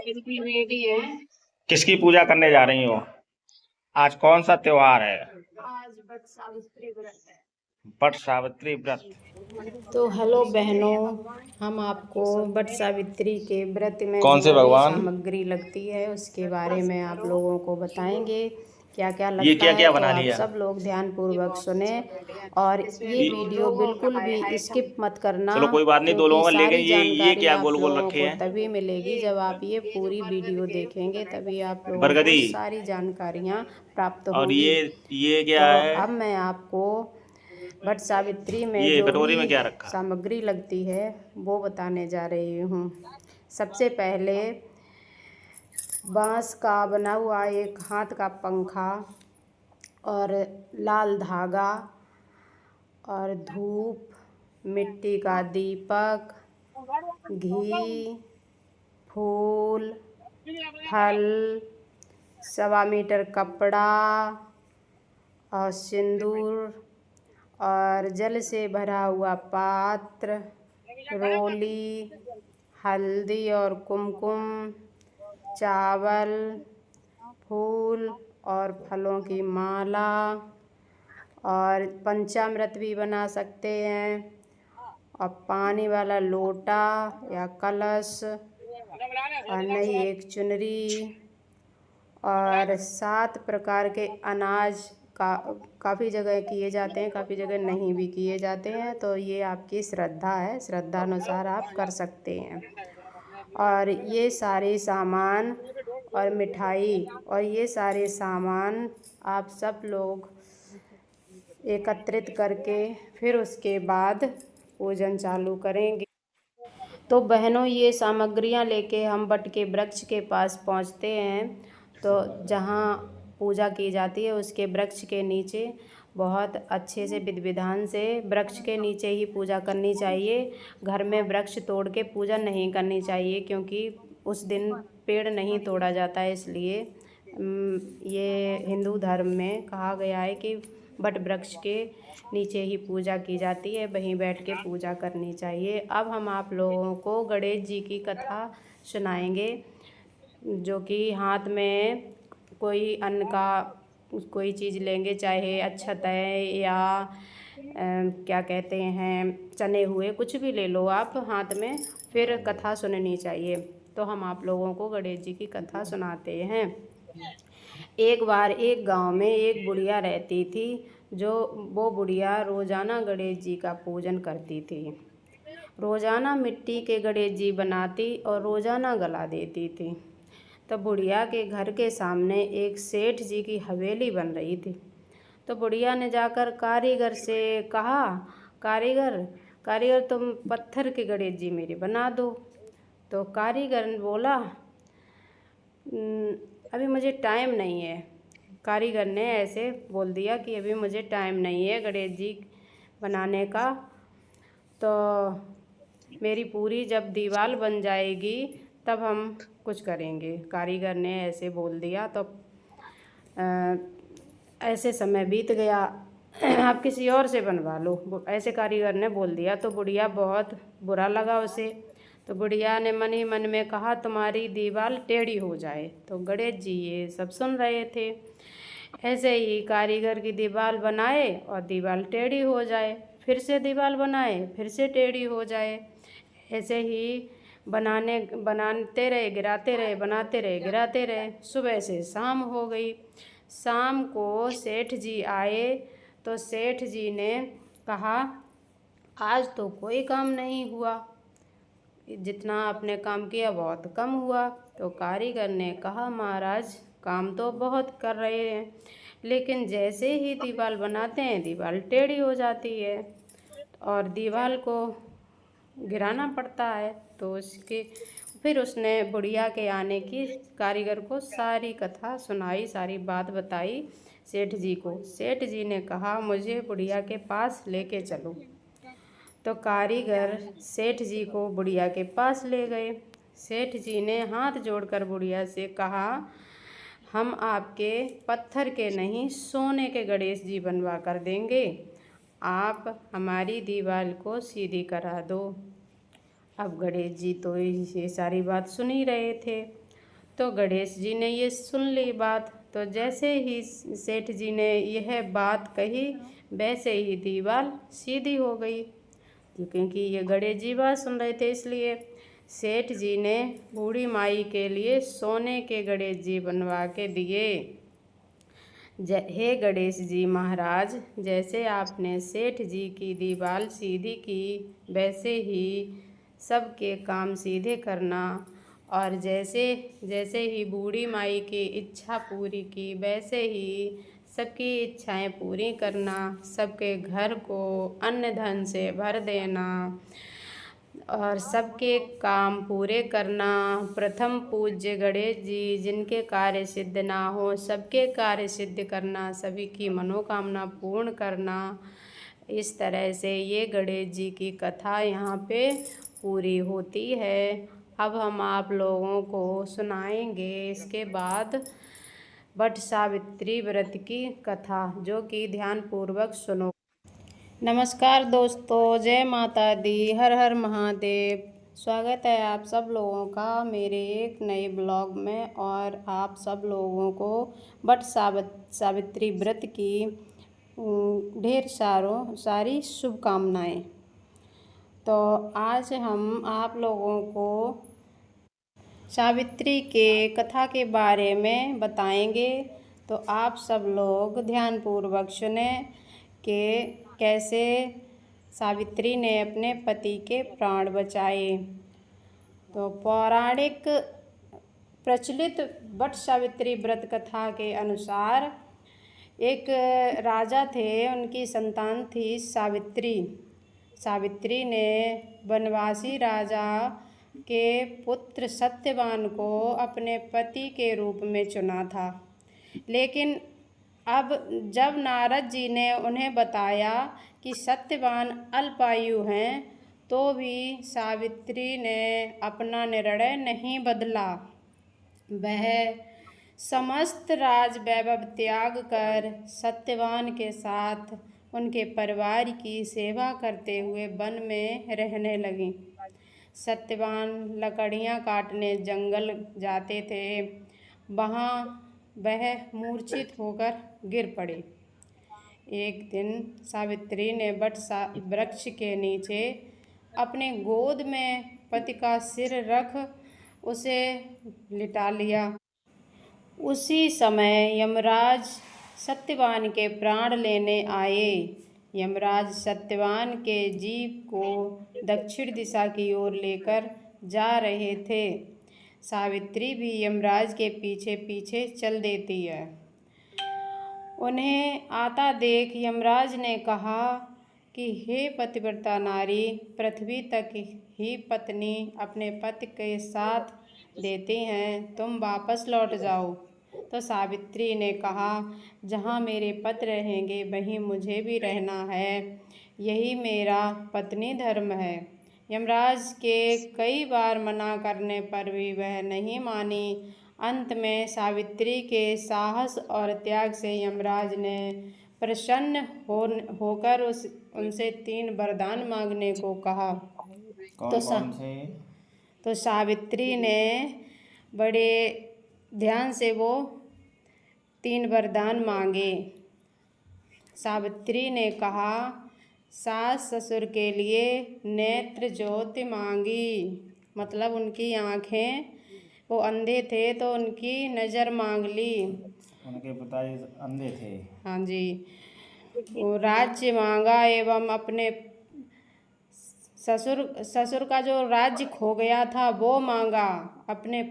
बिल्कुल रेडी है। किसकी पूजा करने जा रही हो? आज कौन सा त्योहार है? आज वट सावित्री व्रत है। वट सावित्री व्रत। तो हेलो बहनों, हम आपको वट सावित्री के व्रत में कौन से जो भी भगवान? सामग्री लगती है उसके बारे में आप लोगों को बताएंगे क्या क्या ये लगता क्या है। क्या तो बना आप लिया? सब लोग ध्यानपूर्वक सुने और ये वीडियो बिल्कुल भी स्किप मत करना, चलो कोई बात नहीं, दो क्योंकि लोगों का, लेकिन सारी ये जानकारी क्या आप गोल गोल लोगों रखे को हैं? तभी मिलेगी जब आप ये पूरी वीडियो देखेंगे, तभी आप लोगों को बरगदी। सारी जानकारियाँ प्राप्त और होंगी। ये तो क्या है? अब मैं आपको वट सावित्री में ये जो भी कटोरी में क्या रखा? सामग्री लगती है वो बताने जा रही हूँ। सबसे पहले बांस का बना हुआ एक हाथ का पंखा और लाल धागा और धूप, मिट्टी का दीपक, घी, फूल, फल, 1.25 मीटर कपड़ा और सिंदूर और जल से भरा हुआ पात्र, रोली, हल्दी और कुमकुम, चावल, फूल और फलों की माला और पंचामृत भी बना सकते हैं और पानी वाला लोटा या कलश और नई एक चुनरी और 7 प्रकार के अनाज का काफ़ी जगह किए जाते हैं, काफ़ी जगह नहीं भी किए जाते हैं। तो ये आपकी श्रद्धा है, श्रद्धा अनुसार आप कर सकते हैं। और ये सारे सामान और मिठाई और ये सारे सामान आप सब लोग एकत्रित करके फिर उसके बाद पूजन चालू करेंगे। तो बहनों, ये सामग्रियां लेके हम वट के वृक्ष के पास पहुंचते हैं। तो जहां पूजा की जाती है उसके वृक्ष के नीचे बहुत अच्छे से विधि विधान से वृक्ष के नीचे ही पूजा करनी चाहिए। घर में वृक्ष तोड़ के पूजा नहीं करनी चाहिए, क्योंकि उस दिन पेड़ नहीं तोड़ा जाता है। इसलिए ये हिंदू धर्म में कहा गया है कि वट वृक्ष के नीचे ही पूजा की जाती है, वहीं बैठ के पूजा करनी चाहिए। अब हम आप लोगों को गणेश जी की कथा सुनाएंगे, जो कि हाथ में कोई अन्न का कोई चीज़ लेंगे, चाहे अक्षत है या क्या कहते हैं चने हुए, कुछ भी ले लो आप हाथ में, फिर कथा सुननी चाहिए। तो हम आप लोगों को गणेश जी की कथा सुनाते हैं। एक बार एक गांव में एक बुढ़िया रहती थी। वो बुढ़िया रोजाना गणेश जी का पूजन करती थी। रोजाना मिट्टी के गणेश जी बनाती और रोजाना गला देती थी। तो बुढ़िया के घर के सामने एक सेठ जी की हवेली बन रही थी। तो बुढ़िया ने जाकर कारीगर से कहा, कारीगर कारीगर तुम पत्थर के गणेश जी मेरे बना दो। तो कारीगर ने बोला, अभी मुझे टाइम नहीं है। कारीगर ने ऐसे बोल दिया कि अभी मुझे टाइम नहीं है गणेश जी बनाने का, तो मेरी पूरी जब दीवार बन जाएगी तब हम कुछ करेंगे। कारीगर ने ऐसे बोल दिया। तो ऐसे समय बीत गया। आप किसी और से बनवा लो, ऐसे कारीगर ने बोल दिया। तो बुढ़िया बहुत बुरा लगा उसे। तो बुढ़िया ने मन ही मन में कहा, तुम्हारी दीवार टेढ़ी हो जाए। तो गणेश जी ये सब सुन रहे थे। ऐसे ही कारीगर की दीवार बनाए और दीवार टेढ़ी हो जाए, फिर से दीवार बनाए, फिर से टेढ़ी हो जाए। ऐसे ही बनाते रहे, गिराते रहे, बनाते रहे, गिराते रहे। सुबह से शाम हो गई। शाम को सेठ जी आए। तो सेठ जी ने कहा, आज तो कोई काम नहीं हुआ, जितना आपने काम किया बहुत कम हुआ। तो कारीगर ने कहा, महाराज काम तो बहुत कर रहे हैं, लेकिन जैसे ही दीवार बनाते हैं दीवार टेढ़ी हो जाती है और दीवार को गिराना पड़ता है। तो उसके फिर उसने बुढ़िया के आने की कारीगर को सारी कथा सुनाई, सारी बात बताई सेठ जी को। सेठ जी ने कहा, मुझे बुढ़िया के पास लेके चलो। तो कारीगर सेठ जी को बुढ़िया के पास ले गए। सेठ जी ने हाथ जोड़कर बुढ़िया से कहा, हम आपके पत्थर के नहीं सोने के गणेश जी बनवा कर देंगे, आप हमारी दीवार को सीधी करा दो। अब गणेश जी तो ये सारी बात सुन ही रहे थे। तो गणेश जी ने ये सुन ली बात। तो जैसे ही सेठ जी ने यह बात कही वैसे ही दीवार सीधी हो गई, क्योंकि ये गणेश जी बात सुन रहे थे। इसलिए सेठ जी ने बूढ़ी माई के लिए सोने के गणेश जी बनवा के दिए। हे गणेश जी महाराज, जैसे आपने सेठ जी की दीवार सीधी की वैसे ही सबके काम सीधे करना, और जैसे जैसे ही बूढ़ी माई की इच्छा पूरी की वैसे ही सबकी इच्छाएं पूरी करना, सबके घर को अन्न धन से भर देना और सबके काम पूरे करना। प्रथम पूज्य गणेश जी, जिनके कार्य सिद्ध ना हो सबके कार्य सिद्ध करना, सभी की मनोकामना पूर्ण करना। इस तरह से ये गणेश जी की कथा यहाँ पे पूरी होती है। अब हम आप लोगों को सुनाएंगे इसके बाद वट सावित्री व्रत की कथा, जो कि ध्यानपूर्वक सुनो। नमस्कार दोस्तों, जय माता दी, हर हर महादेव। स्वागत है आप सब लोगों का मेरे एक नए ब्लॉग में, और आप सब लोगों को वट सावित्री व्रत की ढेर सारी शुभकामनाएं। तो आज हम आप लोगों को सावित्री के कथा के बारे में बताएंगे। तो आप सब लोग ध्यानपूर्वक सुने कि कैसे सावित्री ने अपने पति के प्राण बचाए। तो पौराणिक प्रचलित वट सावित्री व्रत कथा के अनुसार एक राजा थे, उनकी संतान थी सावित्री। सावित्री ने वनवासी राजा के पुत्र सत्यवान को अपने पति के रूप में चुना था। लेकिन अब जब नारद जी ने उन्हें बताया कि सत्यवान अल्पायु हैं, तो भी सावित्री ने अपना निर्णय नहीं बदला। वह समस्त राज वैभव त्याग कर सत्यवान के साथ उनके परिवार की सेवा करते हुए वन में रहने लगी। सत्यवान लकड़ियाँ काटने जंगल जाते थे। वहाँ वह मूर्छित होकर गिर पड़े। एक दिन सावित्री ने वट वृक्ष के नीचे अपने गोद में पति का सिर रख उसे लिटा लिया। उसी समय यमराज सत्यवान के प्राण लेने आए। यमराज सत्यवान के जीव को दक्षिण दिशा की ओर लेकर जा रहे थे। सावित्री भी यमराज के पीछे पीछे चल देती है। उन्हें आता देख यमराज ने कहा कि हे पतिव्रता नारी, पृथ्वी तक ही पत्नी अपने पति के साथ देती हैं, तुम वापस लौट जाओ। तो सावित्री ने कहा, जहाँ मेरे पति रहेंगे वहीं मुझे भी रहना है, यही मेरा पत्नी धर्म है। यमराज के कई बार मना करने पर भी वह नहीं मानी। अंत में सावित्री के साहस और त्याग से यमराज ने प्रसन्न होकर उनसे 3 वरदान मांगने को कहा। कौन से? तो सावित्री ने बड़े ध्यान से वो 3 वरदान मांगे। सावित्री ने कहा, सास ससुर के लिए नेत्र ज्योति मांगी, मतलब उनकी आँखें, वो अंधे थे तो उनकी नज़र मांग ली। उनके पिताजी अंधे थे। हाँ जी। वो राज्य मांगा एवं अपने ससुर का जो राज्य खो गया था वो मांगा। अपने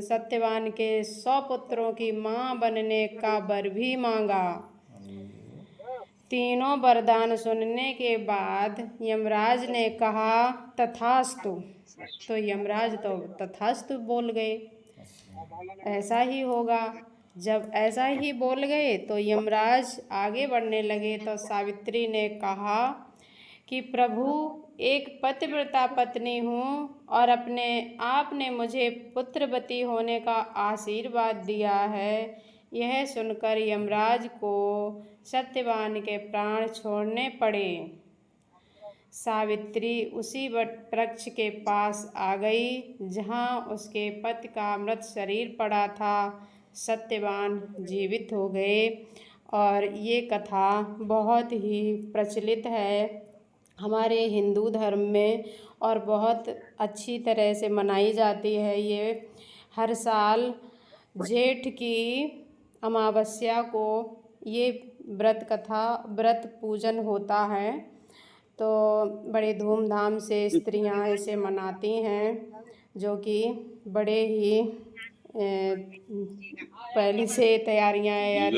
सत्यवान के 100 पुत्रों की माँ बनने का वर भी मांगा। तीनों वरदान सुनने के बाद यमराज ने कहा, तथास्तु। तो यमराज तो तथास्तु बोल गए, ऐसा ही होगा। जब ऐसा ही बोल गए तो यमराज आगे बढ़ने लगे। तो सावित्री ने कहा कि प्रभु, एक पतिव्रता पत्नी हूँ और अपने आप ने मुझे पुत्रवती होने का आशीर्वाद दिया है। यह सुनकर यमराज को सत्यवान के प्राण छोड़ने पड़े। सावित्री उसी वट वृक्ष के पास आ गई जहाँ उसके पति का मृत शरीर पड़ा था। सत्यवान जीवित हो गए और ये कथा बहुत ही प्रचलित है हमारे हिंदू धर्म में और बहुत अच्छी तरह से मनाई जाती है। ये हर साल जेठ की अमावस्या को ये व्रत पूजन होता है, तो बड़े धूमधाम से स्त्रियां इसे मनाती हैं, जो कि बड़े ही पहले से तैयारियां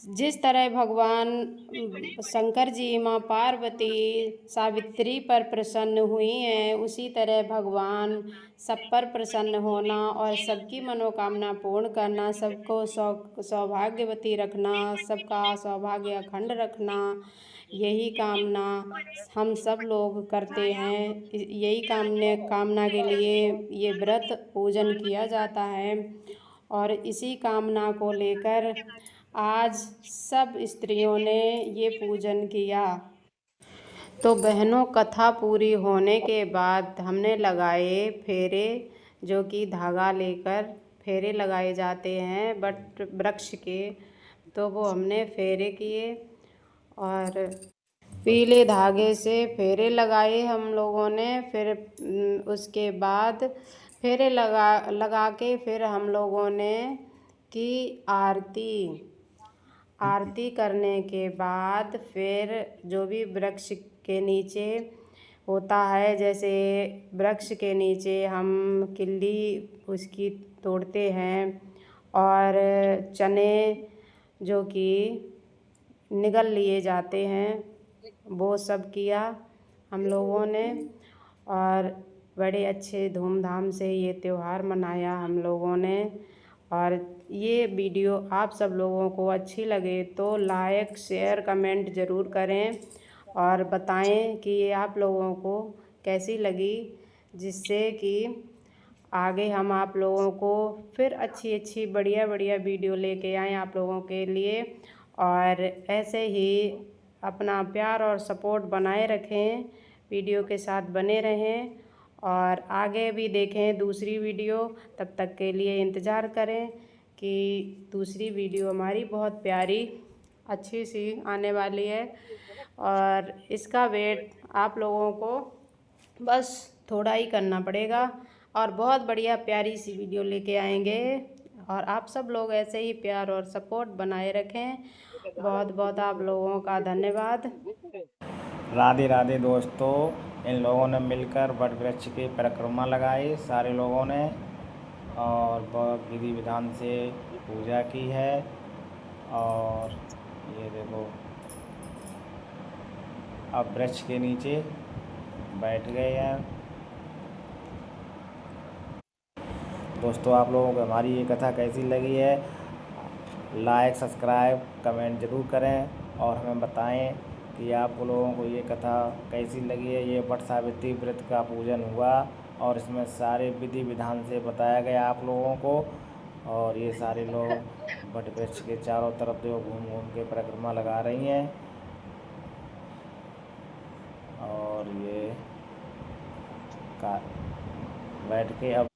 जिस तरह भगवान शंकर जी माँ पार्वती सावित्री पर प्रसन्न हुई हैं, उसी तरह भगवान सब पर प्रसन्न होना और सबकी मनोकामना पूर्ण करना, सबको सौभाग्यवती रखना, सबका सौभाग्य अखंड रखना, यही कामना हम सब लोग करते हैं। यही कामना के लिए ये व्रत पूजन किया जाता है और इसी कामना को लेकर आज सब स्त्रियों ने ये पूजन किया। तो बहनों, कथा पूरी होने के बाद हमने लगाए फेरे, जो कि धागा लेकर फेरे लगाए जाते हैं वट वृक्ष के, तो वो हमने फेरे किए और पीले धागे से फेरे लगाए हम लोगों ने। फिर उसके बाद फेरे लगा के फिर हम लोगों ने की आरती करने के बाद फिर जो भी वृक्ष के नीचे होता है, जैसे वृक्ष के नीचे हम किल्ली उसकी तोड़ते हैं और चने जो कि निगल लिए जाते हैं, वो सब किया हम लोगों ने और बड़े अच्छे धूमधाम से ये त्यौहार मनाया हम लोगों ने। और ये वीडियो आप सब लोगों को अच्छी लगे तो लाइक शेयर कमेंट ज़रूर करें और बताएं कि ये आप लोगों को कैसी लगी, जिससे कि आगे हम आप लोगों को फिर अच्छी बढ़िया वीडियो लेके आएँ आप लोगों के लिए। और ऐसे ही अपना प्यार और सपोर्ट बनाए रखें, वीडियो के साथ बने रहें और आगे भी देखें दूसरी वीडियो। तब तक के लिए इंतज़ार करें कि दूसरी वीडियो हमारी बहुत प्यारी अच्छी सी आने वाली है और इसका वेट आप लोगों को बस थोड़ा ही करना पड़ेगा और बहुत बढ़िया प्यारी सी वीडियो लेके आएंगे। और आप सब लोग ऐसे ही प्यार और सपोर्ट बनाए रखें। बहुत आप लोगों का धन्यवाद। राधे राधे दोस्तों, इन लोगों ने मिलकर वट वृक्ष की परिक्रमा लगाई सारे लोगों ने और बहुत विधि विधान से पूजा की है। और ये देखो अब वृक्ष के नीचे बैठ गए हैं। दोस्तों, आप लोगों को हमारी ये कथा कैसी लगी है, लाइक सब्सक्राइब कमेंट ज़रूर करें और हमें बताएं कि आप लोगों को ये कथा कैसी लगी है। ये वट सावित्री व्रत का पूजन हुआ और इसमें सारे विधि विधान से बताया गया आप लोगों को। और ये सारे लोग वट वृक्ष के चारों तरफ जो घूम के परिक्रमा लगा रही हैं और ये बैठ के अब